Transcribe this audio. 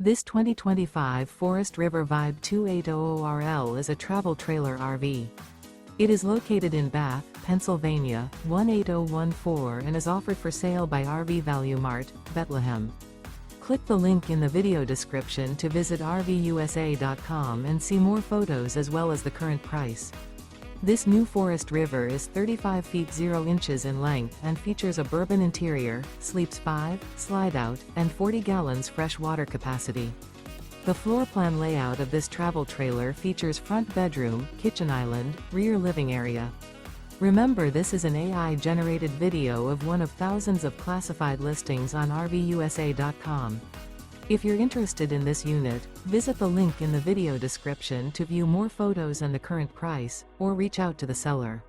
This 2025 Forest River Vibe 2800RL is a travel trailer RV. It is located in Bath, Pennsylvania, 18014 and is offered for sale by RV Value Mart, Behtlehem. Click the link in the video description to visit RVUSA.com and see more photos as well as the current price. This new Forest River is 35 feet 0 inches in length and features a Bourbon interior, sleeps 5, slide-out, and 40 gallons fresh water capacity. The floor plan layout of this travel trailer features front bedroom, kitchen island, rear living area. Remember, this is an AI-generated video of one of thousands of classified listings on RVUSA.com. If you're interested in this unit, visit the link in the video description to view more photos and the current price, or reach out to the seller.